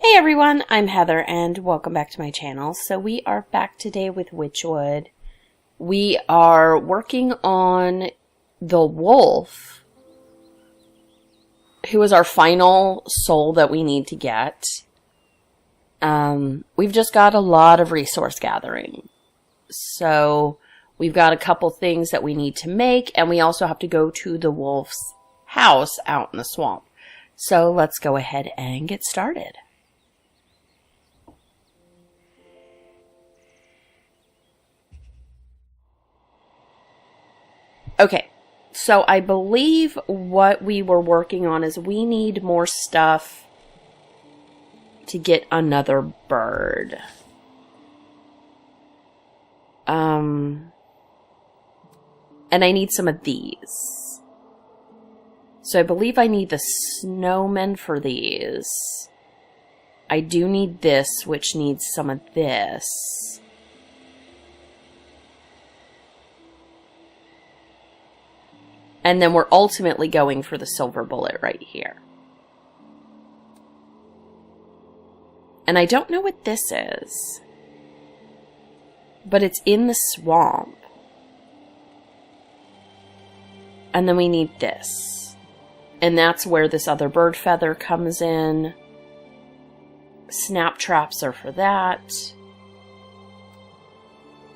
Hey everyone, I'm Heather and welcome back to my channel. So we are back today with Wytchwood. We are working on the wolf, who is our final soul that we need to get. We've just got a lot of resource gathering. So we've got a couple things that we need to make, and we also have to go to the wolf's house out in the swamp. So let's go ahead and get started. Okay, so I believe what we were working on is we need more stuff to get another bird. And I need some of these. So I believe I need the snowmen for these. I do need this, which needs some of this. And then we're ultimately going for the silver bullet right here. And I don't know what this is, but it's in the swamp. And then we need this. And that's where this other bird feather comes in. Snap traps are for that.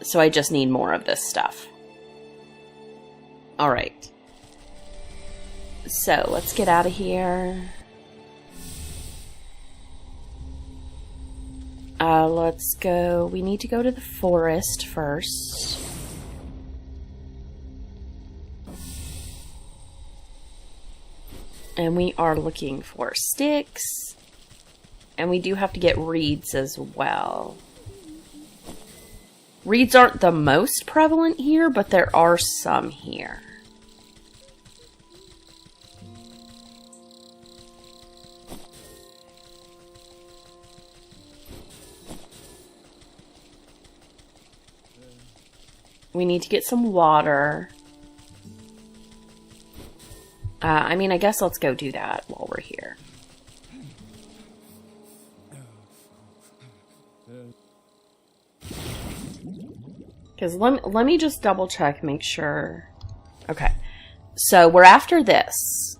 So I just need more of this stuff. Alright. So, let's get out of here. Let's go. We need to go to the forest first. And we are looking for sticks. And we do have to get reeds as well. Reeds aren't the most prevalent here, but there are some here. We need to get some water. I guess let's go do that while we're here. Because let me just double check, make sure. Okay. So we're after this.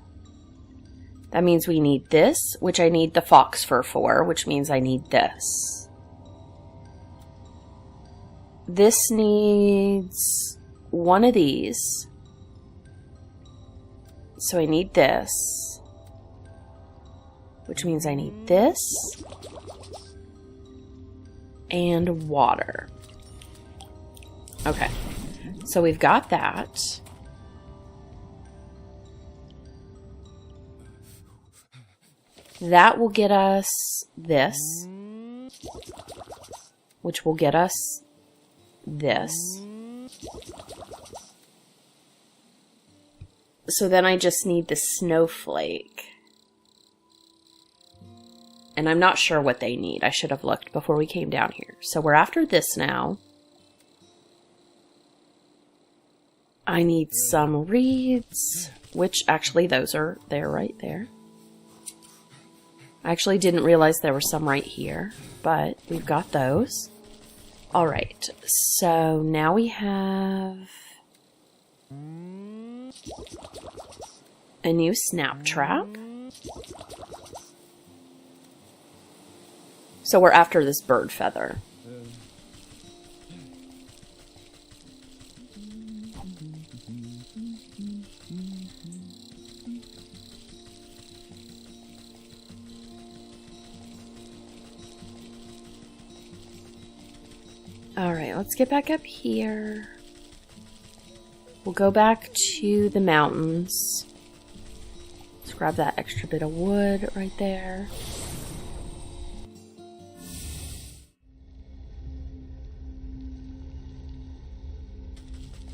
That means we need this, which I need the fox fur for, which means I need this. This needs one of these. So I need this. Which means I need this. And water. Okay. So we've got that. That will get us this. Which will get us this. So then I just need the snowflake. And I'm not sure what they need. I should have looked before we came down here. So we're after this now. I need some reeds, which actually those are there right there. I actually didn't realize there were some right here, but we've got those. Alright, so now we have a new snap trap. So we're after this bird feather. Alright, let's get back up here. We'll go back to the mountains. Let's grab that extra bit of wood right there.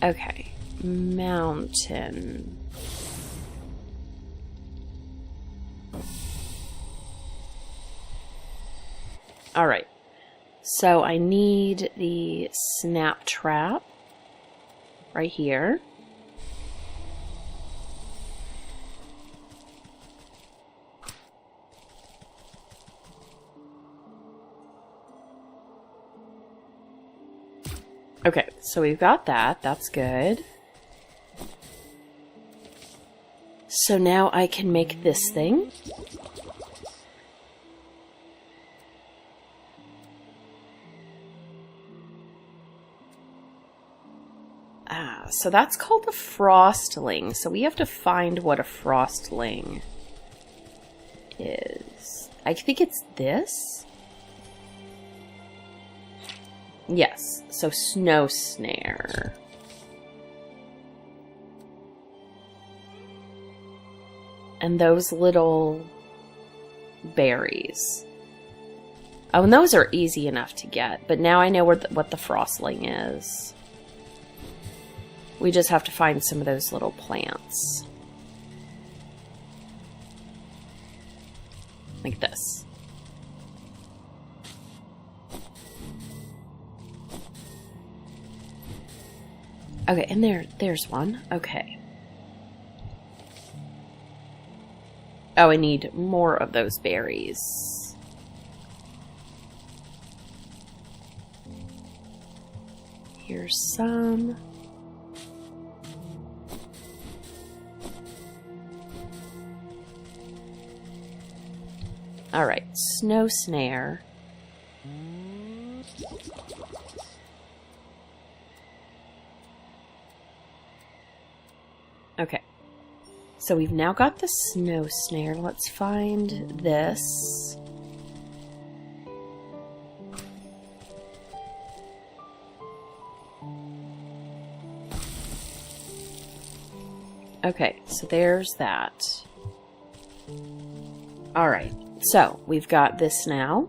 Okay, mountain. Alright. So I need the snap trap right here. Okay, so we've got that. That's good. So now I can make this thing. So that's called a frostling. So we have to find what a frostling is. I think it's this. Yes, so snow snare. And those little berries. Oh, and those are easy enough to get. But now I know what the frostling is. We just have to find some of those little plants. Like this. Okay, and there's one. Okay. Oh, I need more of those berries. Here's some. Alright, snow snare. Okay. So we've now got the snow snare. Let's find this. Okay, so there's that. Alright. So, we've got this now.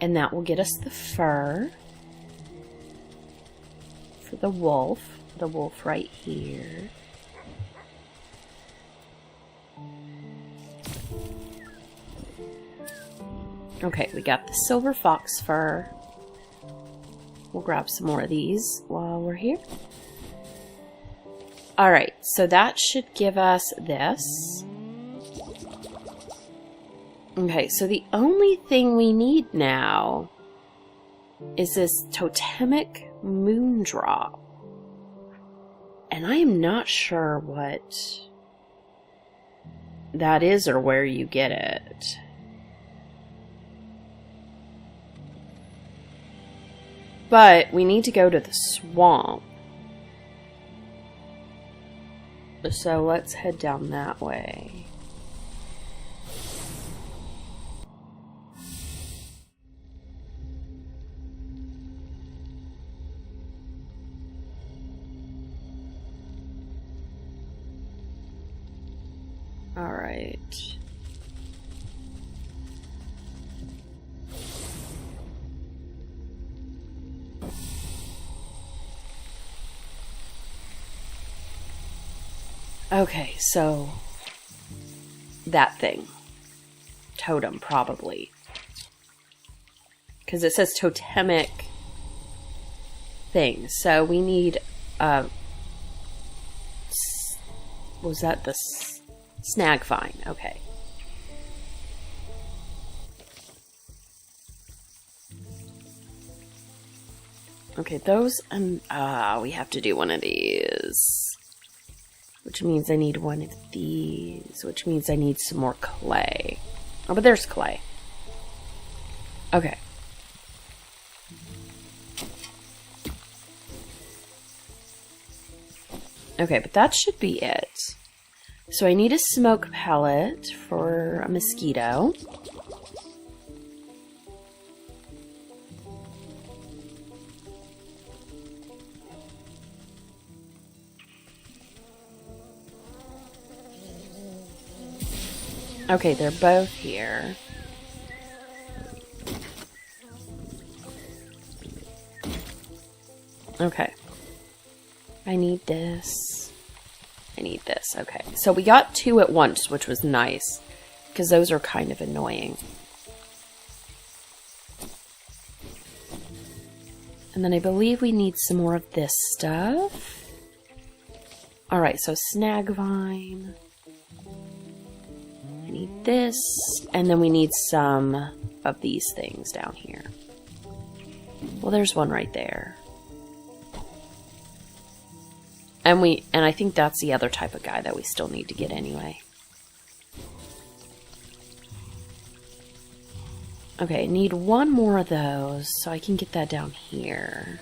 And that will get us the fur. For the wolf. The wolf right here. Okay, we got the silver fox fur. We'll grab some more of these while we're here. Alright, so that should give us this. Okay, so the only thing we need now is this totemic moondrop. And I am not sure what that is or where you get it. But we need to go to the swamp. So let's head down that way. All right. Okay, so that thing. Totem, probably. Because it says totemic thing. So we need, was that the snag vine? Okay. Okay, those, we have to do one of these. Which means I need one of these. Which means I need some more clay. Oh, but there's clay. Okay. Okay, but that should be it. So I need a smoke pellet for a mosquito. Okay, they're both here. Okay. I need this. I need this. Okay. So we got two at once, which was nice. Because those are kind of annoying. And then I believe we need some more of this stuff. Alright, so snag vine. need this, and then we need some of these things down here. Well, there's one right there. And I think that's the other type of guy that we still need to get anyway. Okay, need one more of those so I can get that down here.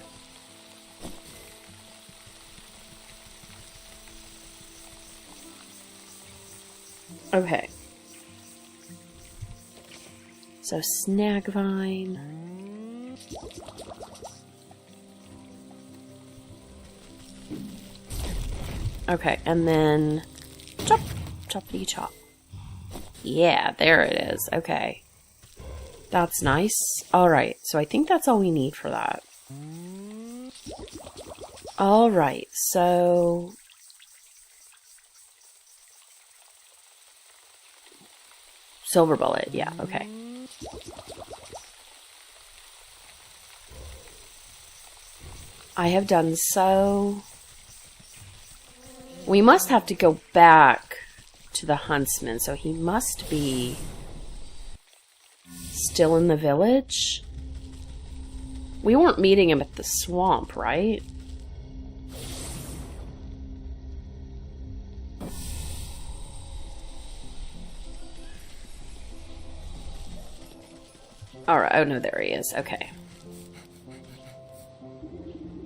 Okay. So snag vine. Okay, and then chop, choppity chop. Yeah, there it is. Okay. That's nice. Alright, so I think that's all we need for that. Alright, so... Silver bullet, yeah, okay. I have done so... We must have to go back to the huntsman, so he must be still in the village. We weren't meeting him at the swamp, right? Alright, oh no, there he is, okay.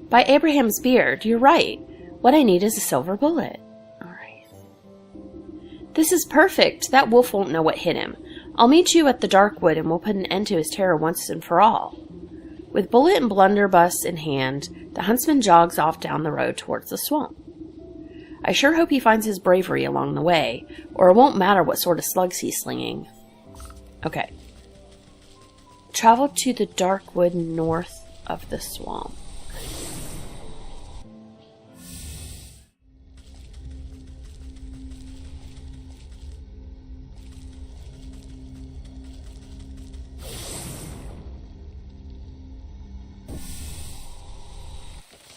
By Abraham's beard, you're right. What I need is a silver bullet. Alright. This is perfect. That wolf won't know what hit him. I'll meet you at the Darkwood and we'll put an end to his terror once and for all. With bullet and blunderbuss in hand, the huntsman jogs off down the road towards the swamp. I sure hope he finds his bravery along the way, or it won't matter what sort of slugs he's slinging. Okay. Travel to the Darkwood north of the swamp.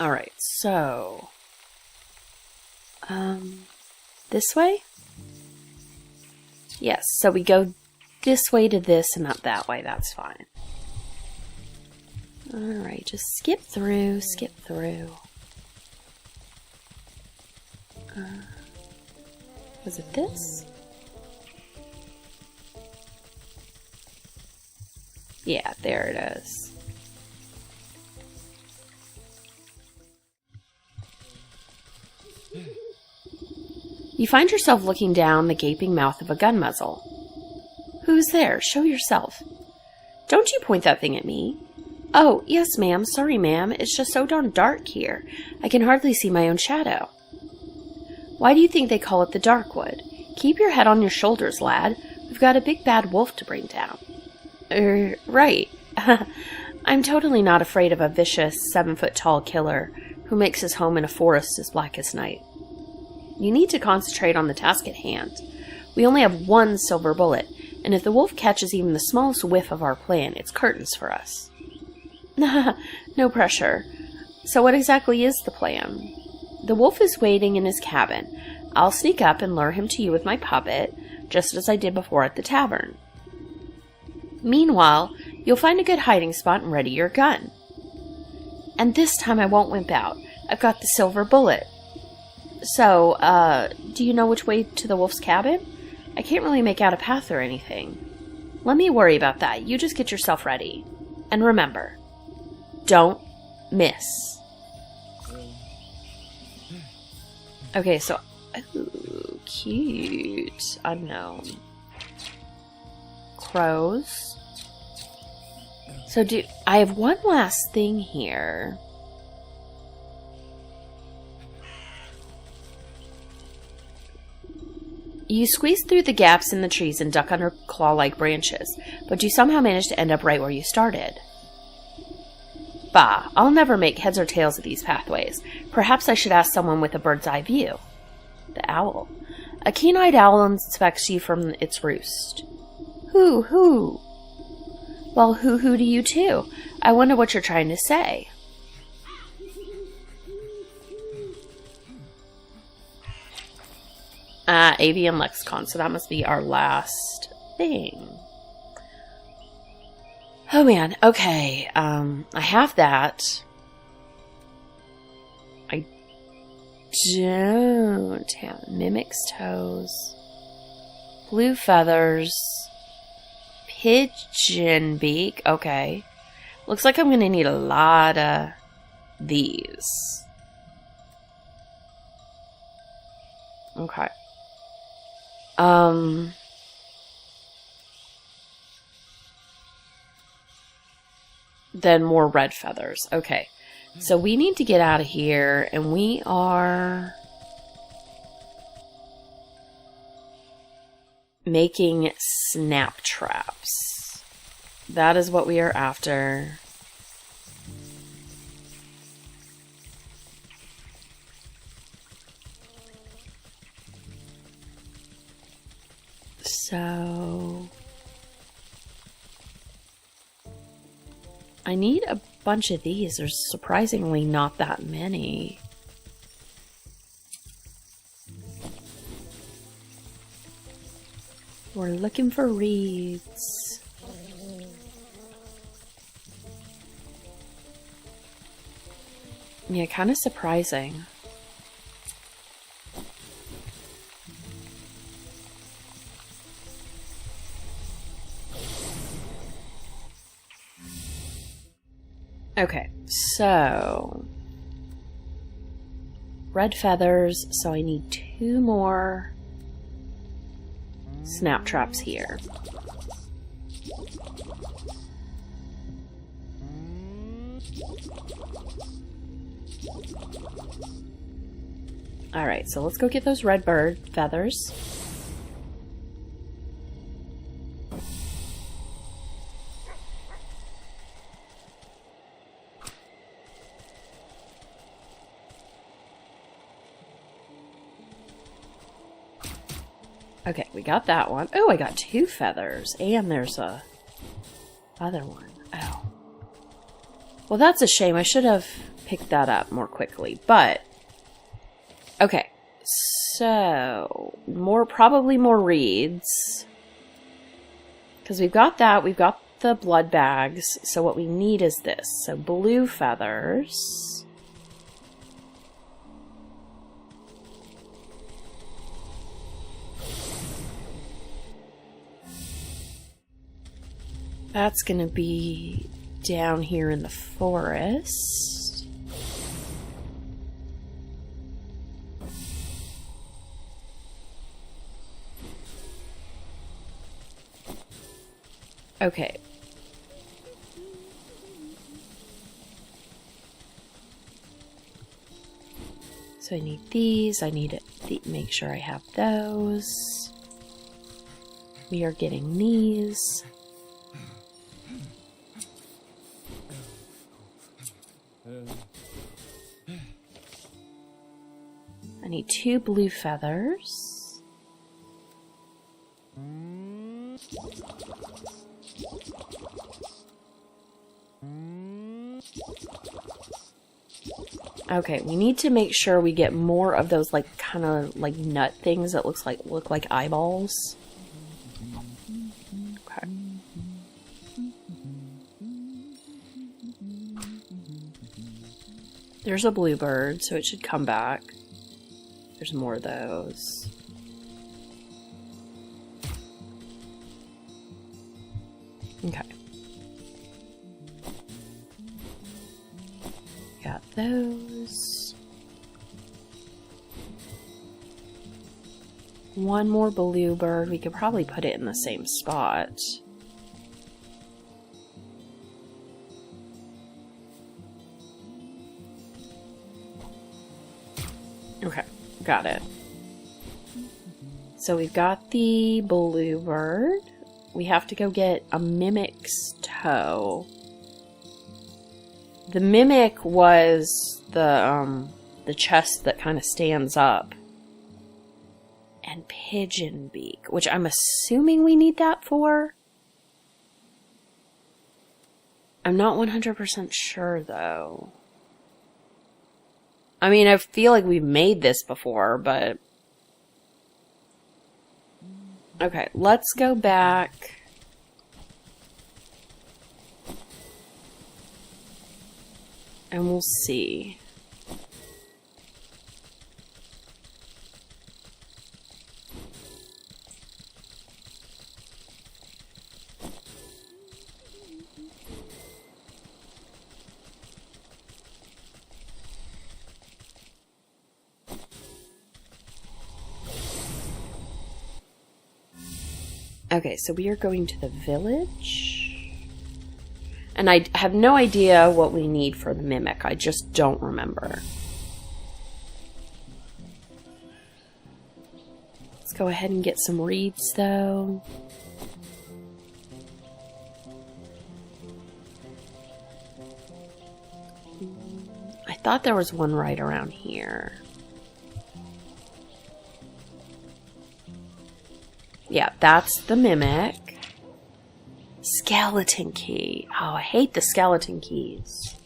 Alright, so... this way? Yes, so we go this way to this and not that way, that's fine. Alright, just skip through, skip through. Was it this? Yeah, there it is. You find yourself looking down the gaping mouth of a gun muzzle. Who's there? Show yourself. Don't you point that thing at me. Oh, yes, ma'am. Sorry, ma'am. It's just so darn dark here. I can hardly see my own shadow. Why do you think they call it the Darkwood? Keep your head on your shoulders, lad. We've got a big bad wolf to bring down. Right. I'm totally not afraid of a vicious, 7-foot-tall killer who makes his home in a forest as black as night. You need to concentrate on the task at hand. We only have one silver bullet, and if the wolf catches even the smallest whiff of our plan, it's curtains for us. No pressure. So what exactly is the plan? The wolf is waiting in his cabin. I'll sneak up and lure him to you with my puppet, just as I did before at the tavern. Meanwhile, you'll find a good hiding spot and ready your gun. And this time I won't wimp out. I've got the silver bullet. So, do you know which way to the wolf's cabin? I can't really make out a path or anything. Let me worry about that. You just get yourself ready. And remember, don't miss. Okay, so... Ooh, cute. Unknown. Crows. So I have one last thing here. You squeeze through the gaps in the trees and duck under claw-like branches, but you somehow manage to end up right where you started. Bah, I'll never make heads or tails of these pathways. Perhaps I should ask someone with a bird's-eye view. The owl. A keen-eyed owl inspects you from its roost. Hoo-hoo. Well, hoo-hoo to you too. I wonder what you're trying to say. Avian lexicon, so that must be our last thing. Oh man, okay. I have that. I don't have mimic's toes, blue feathers, pigeon beak. Okay. Looks like I'm going to need a lot of these. Okay. Then more red feathers. Okay. So we need to get out of here, and we are making snap traps. That is what we are after. So I need a bunch of these. There's surprisingly not that many. We're looking for reeds. Yeah, kind of surprising. Okay, so red feathers, so I need 2 more snap traps here. Alright, so let's go get those red bird feathers. Okay, we got that one. Oh, I got 2 feathers. And there's a other one. Oh. Well, that's a shame. I should have picked that up more quickly. But, okay. So, probably more reeds. Because we've got that. We've got the blood bags. So what we need is this. So, blue feathers. That's going to be down here in the forest. Okay. So I need these. I need to make sure I have those. We are getting these. I need 2 blue feathers. Okay, we need to make sure we get more of those like kind of like nut things that look like eyeballs. Okay. There's a bluebird, so it should come back. There's more of those. Okay. Got those. One more bluebird. We could probably put it in the same spot. Okay, got it. So we've got the bluebird. We have to go get a mimic's toe. The mimic was the chest that kind of stands up. And pigeon beak, which I'm assuming we need that for. I'm not 100% sure though. I mean, I feel like we've made this before, but Okay, let's go back. And we'll see. Okay, so we are going to the village. And I have no idea what we need for the mimic. I just don't remember. Let's go ahead and get some reeds, though. I thought there was one right around here. Yeah, that's the mimic. Skeleton key. Oh, I hate the skeleton keys.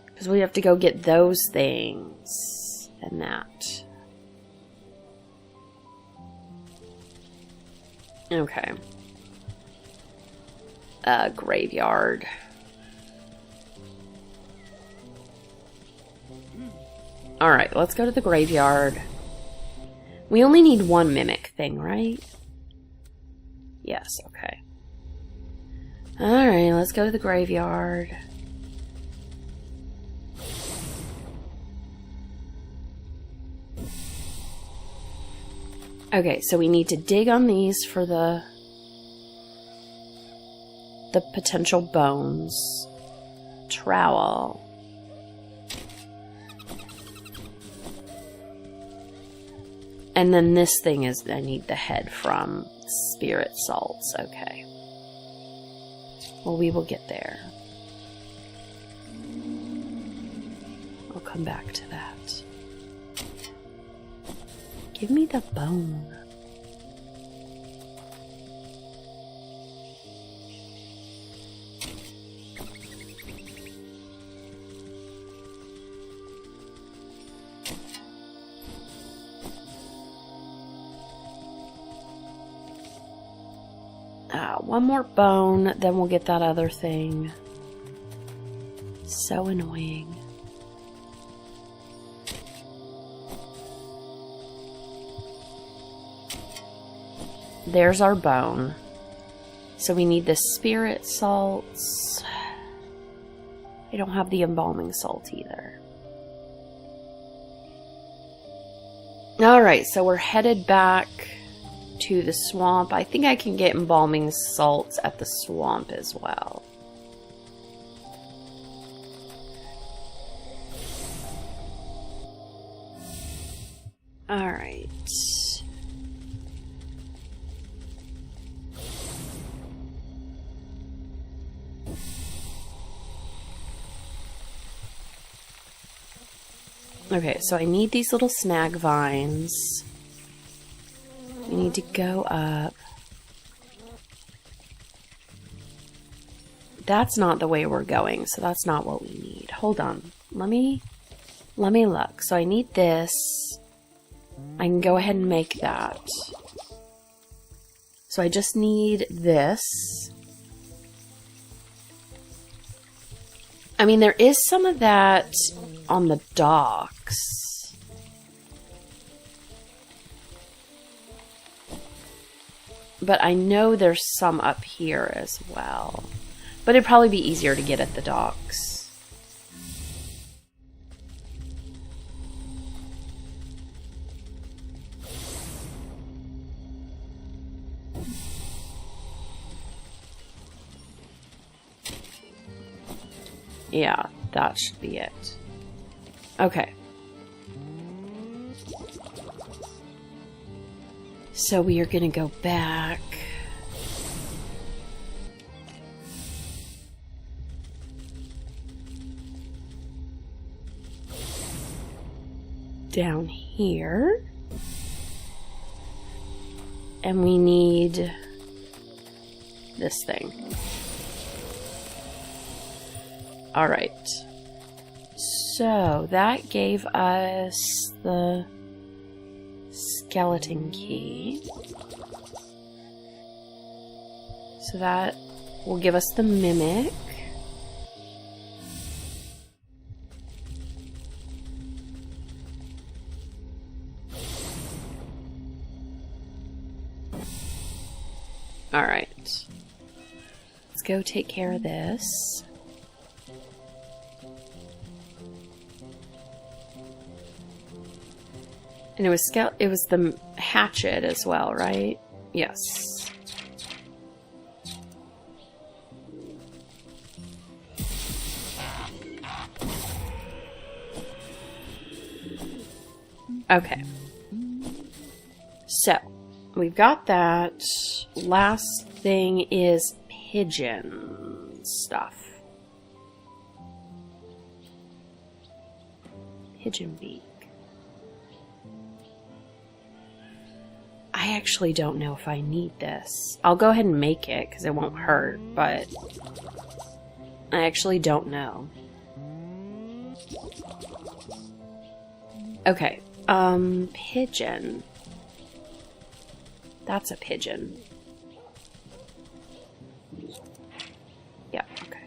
Because we have to go get those things. And that. Okay. Graveyard. Alright, let's go to the graveyard. We only need one mimic thing, right? Yes, okay. Alright, let's go to the graveyard. Okay, so we need to dig on these for the potential bones. Trowel. And then this thing is, I need the head from spirit salts. Okay. Well, we will get there. I'll come back to that. Give me the bone. One more bone, then we'll get that other thing. So annoying. There's our bone. So we need the spirit salts. I don't have the embalming salt either. Alright, so we're headed back to the swamp. I think I can get embalming salts at the swamp as well. Alright. Okay, so I need these little snag vines. We need to go up. That's not the way we're going, so that's not what we need. Hold on. Let me look. So I need this. I can go ahead and make that. So I just need this. I mean, there is some of that on the docks. But I know there's some up here as well. But it'd probably be easier to get at the docks. Yeah, that should be it. Okay. So we are going to go back. Down here. And we need this thing. Alright. So that gave us the skeleton key. So that will give us the mimic. Alright. Let's go take care of this. And it was the hatchet as well, right? Yes. Okay. So, we've got that. Last thing is pigeon stuff. Pigeon beak. I actually don't know if I need this. I'll go ahead and make it because it won't hurt, but I actually don't know. Okay, pigeon. That's a pigeon. Yeah, okay.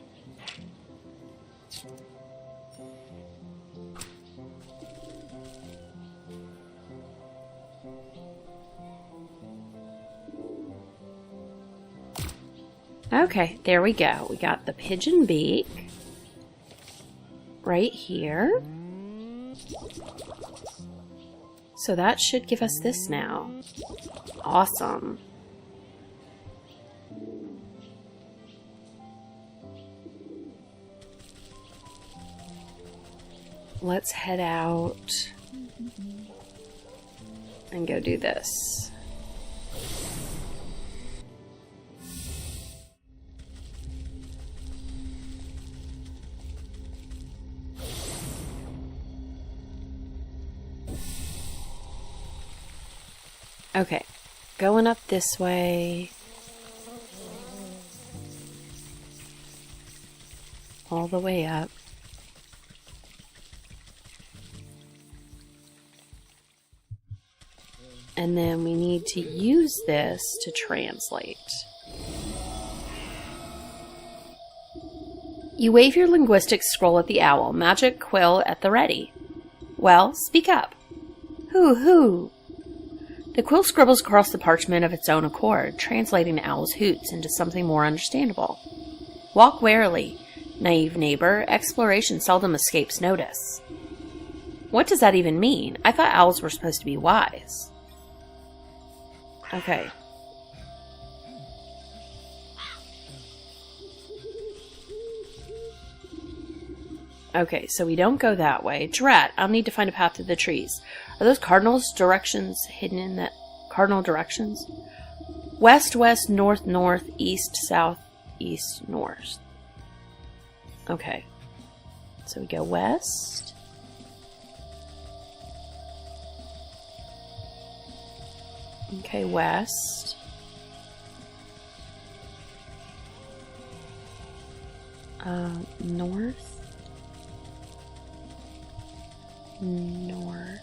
Okay, there we go. We got the pigeon beak right here. So that should give us this now. Awesome. Let's head out and go do this. Okay, going up this way. All the way up. And then we need to use this to translate. You wave your linguistics scroll at the owl, magic quill at the ready. Well, speak up. Hoo. The quill scribbles across the parchment of its own accord, translating the owl's hoots into something more understandable. Walk warily, naive neighbor. Exploration seldom escapes notice. What does that even mean? I thought owls were supposed to be wise. Okay. Okay, so we don't go that way. Drat, I'll need to find a path through the trees. Are those cardinals directions hidden in the cardinal directions? West, west, north, north, east, south, east, north. Okay. So we go west. Okay, west. North. North.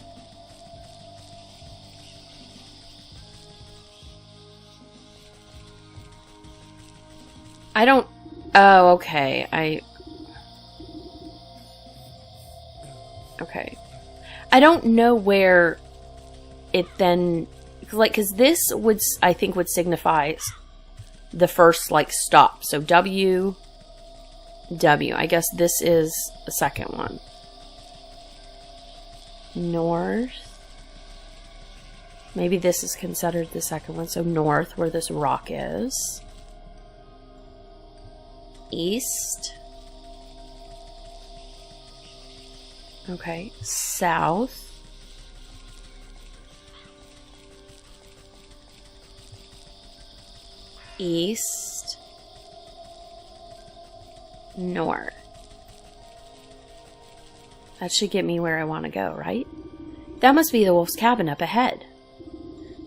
I don't... Oh, okay. Okay. I don't know where it then... Like, because this would, I think, would signify the first, like, stop. So W. I guess this is the second one. North. Maybe this is considered the second one. So north, where this rock is. East. Okay. South. East. North. That should get me where I want to go, right? That must be the wolf's cabin up ahead.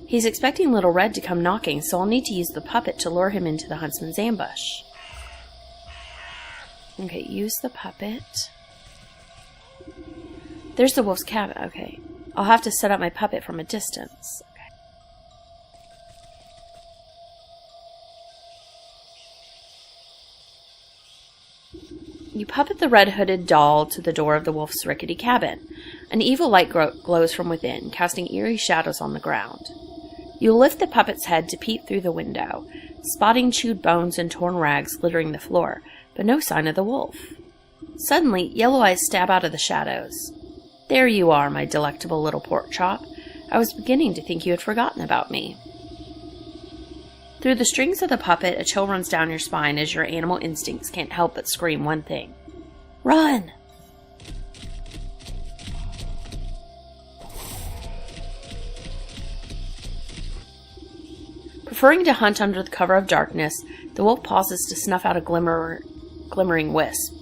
He's expecting Little Red to come knocking, so I'll need to use the puppet to lure him into the huntsman's ambush. Okay, use the puppet. There's the wolf's cabin. Okay. I'll have to set up my puppet from a distance. You puppet the red-hooded doll to the door of the wolf's rickety cabin. An evil light glows from within, casting eerie shadows on the ground. You lift the puppet's head to peep through the window, spotting chewed bones and torn rags littering the floor, but no sign of the wolf. Suddenly, yellow eyes stab out of the shadows. There you are, my delectable little pork chop. I was beginning to think you had forgotten about me. Through the strings of the puppet, a chill runs down your spine as your animal instincts can't help but scream one thing. Run! Preferring to hunt under the cover of darkness, the wolf pauses to snuff out a glimmering wisp.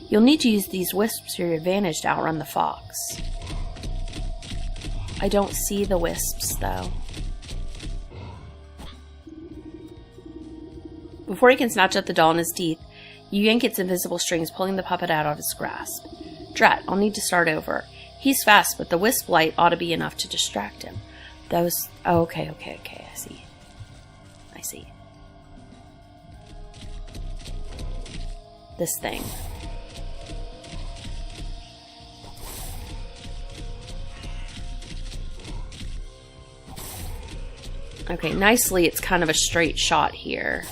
You'll need to use these wisps to your advantage to outrun the fox. I don't see the wisps, though. Before he can snatch up the doll in his teeth, you yank its invisible strings, pulling the puppet out of his grasp. Drat, I'll need to start over. He's fast, but the wisp light ought to be enough to distract him. Those... Oh, okay, I see. This thing. Okay, nicely, it's kind of a straight shot here.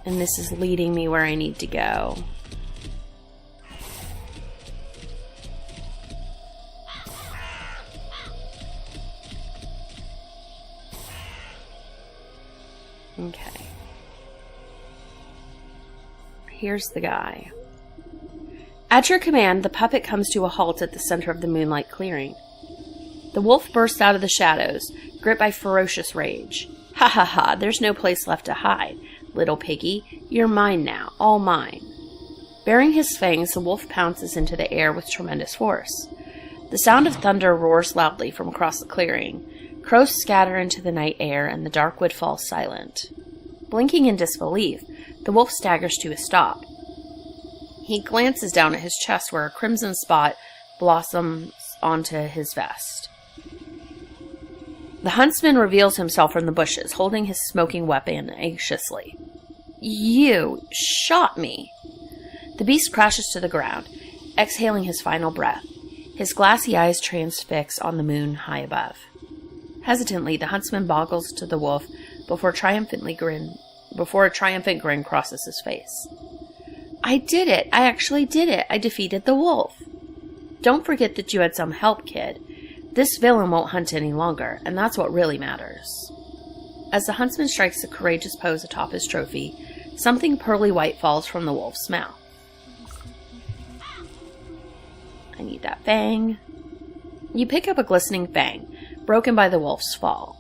And this is leading me where I need to go. Okay. Here's the guy. At your command, the puppet comes to a halt at the center of the moonlight clearing. The wolf bursts out of the shadows, gripped by ferocious rage. Ha ha ha, there's no place left to hide. Little piggy, you're mine now, all mine. Baring his fangs, the wolf pounces into the air with tremendous force. The sound of thunder roars loudly from across the clearing. Crows scatter into the night air, and the dark wood falls silent. Blinking in disbelief, the wolf staggers to a stop. He glances down at his chest where a crimson spot blossoms onto his vest. The huntsman reveals himself from the bushes, holding his smoking weapon anxiously. You shot me. The beast crashes to the ground, exhaling his final breath. His glassy eyes transfix on the moon high above. Hesitantly, the huntsman boggles to the wolf before a triumphant grin crosses his face. I did it! I actually did it! I defeated the wolf! Don't forget that you had some help, kid. This villain won't hunt any longer, and that's what really matters. As the huntsman strikes a courageous pose atop his trophy, something pearly white falls from the wolf's mouth. I need that fang. You pick up a glistening fang, broken by the wolf's fall.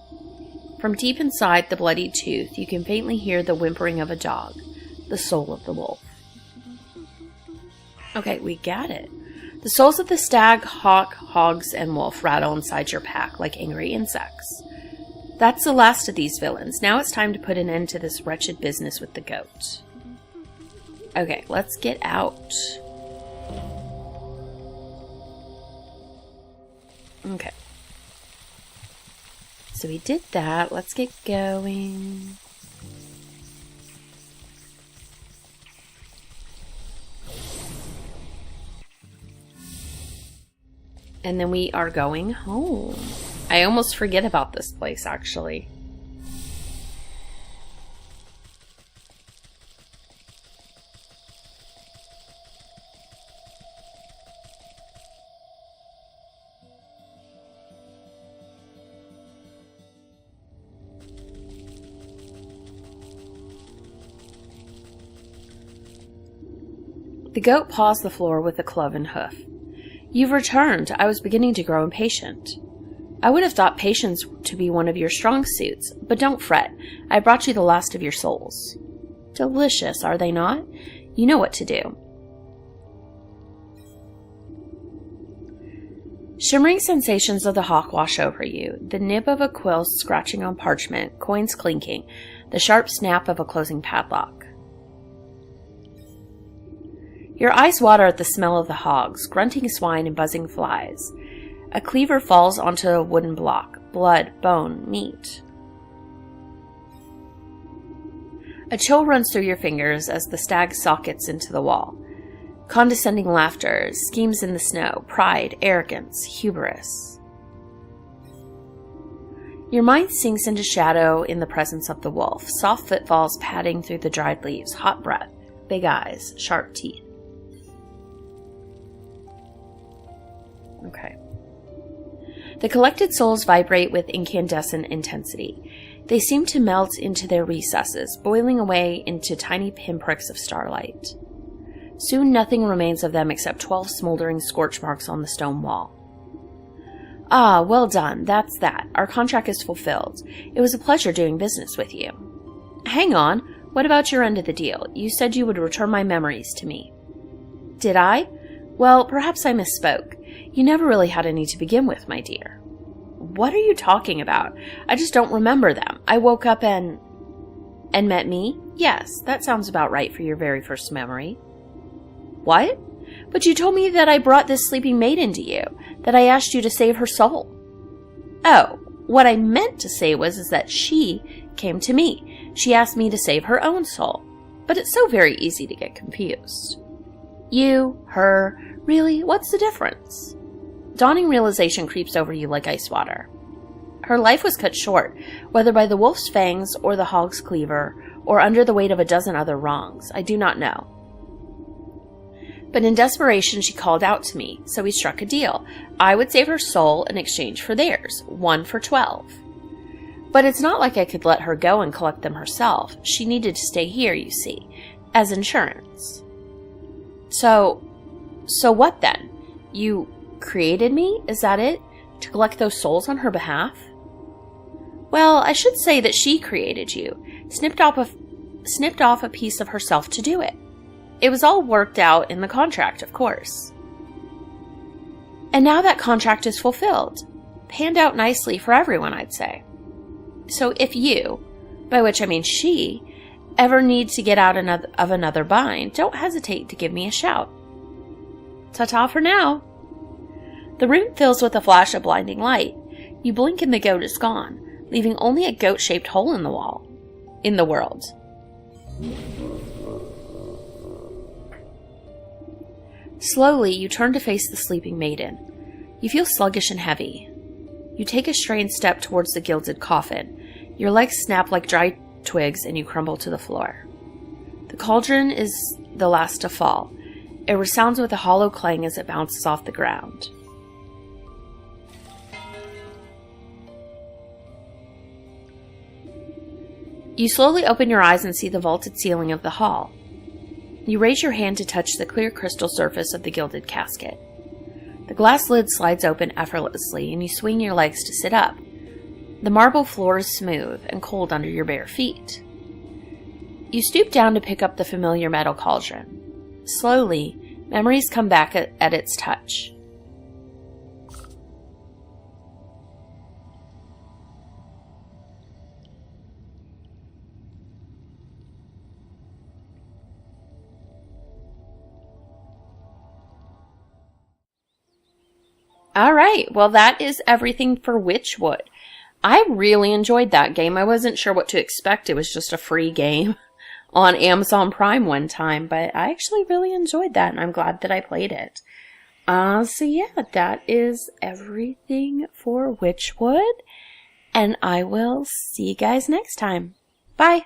From deep inside the bloodied tooth, you can faintly hear the whimpering of a dog, the soul of the wolf. Okay, we got it. The souls of the stag, hawk, hogs, and wolf rattle inside your pack like angry insects. That's the last of these villains. Now it's time to put an end to this wretched business with the goat. Okay, let's get out. Okay. So we did that. Let's get going. And then we are going home. I almost forget about this place, actually. The goat paws the floor with a cloven hoof. You've returned. I was beginning to grow impatient. I would have thought patience to be one of your strong suits, but don't fret. I brought you the last of your souls. Delicious, are they not? You know what to do. Shimmering sensations of the hawk wash over you, the nib of a quill scratching on parchment, coins clinking, the sharp snap of a closing padlock. Your eyes water at the smell of the hogs, grunting swine and buzzing flies. A cleaver falls onto a wooden block. Blood, bone, meat. A chill runs through your fingers as the stag sockets into the wall. Condescending laughter, schemes in the snow, pride, arrogance, hubris. Your mind sinks into shadow in the presence of the wolf, soft footfalls padding through the dried leaves, hot breath, big eyes, sharp teeth. Okay. The collected souls vibrate with incandescent intensity. They seem to melt into their recesses, boiling away into tiny pinpricks of starlight. Soon nothing remains of them except 12 smoldering scorch marks on the stone wall. Ah, well done. That's that. Our contract is fulfilled. It was a pleasure doing business with you. Hang on. What about your end of the deal? You said you would return my memories to me. Did I? Well, perhaps I misspoke. You never really had any to begin with, my dear. What are you talking about? I just don't remember them. I woke up and met me? Yes, that sounds about right for your very first memory. What? But you told me that I brought this sleeping maiden to you, that I asked you to save her soul. Oh, what I meant to say was that she came to me. She asked me to save her own soul. But it's so very easy to get confused. You, her, really, what's the difference? Dawning realization creeps over you like ice water. Her life was cut short, whether by the wolf's fangs or the hog's cleaver, or under the weight of a dozen other wrongs. I do not know. But in desperation she called out to me, so we struck a deal. I would save her soul in exchange for theirs, 1 for 12. But it's not like I could let her go and collect them herself. She needed to stay here, you see, as insurance. So what then? You created me? Is that it? To collect those souls on her behalf? Well, I should say that she created you, snipped off a piece of herself to do it. It was all worked out in the contract, of course. And now that contract is fulfilled. Panned out nicely for everyone, I'd say. So if you, by which I mean she, ever need to get out of another bind, don't hesitate to give me a shout. Ta-ta for now. The room fills with a flash of blinding light. You blink and the goat is gone, leaving only a goat-shaped hole in the wall. In the world. Slowly, you turn to face the sleeping maiden. You feel sluggish and heavy. You take a strained step towards the gilded coffin. Your legs snap like dry twigs and you crumble to the floor. The cauldron is the last to fall. It resounds with a hollow clang as it bounces off the ground. You slowly open your eyes and see the vaulted ceiling of the hall. You raise your hand to touch the clear crystal surface of the gilded casket. The glass lid slides open effortlessly and you swing your legs to sit up. The marble floor is smooth and cold under your bare feet. You stoop down to pick up the familiar metal cauldron. Slowly, memories come back at its touch. Alright, well that is everything for Wytchwood. I really enjoyed that game. I wasn't sure what to expect. It was just a free game on Amazon Prime one time, but I actually really enjoyed that and I'm glad that I played it. So yeah, that is everything for Wytchwood, and I will see you guys next time. Bye!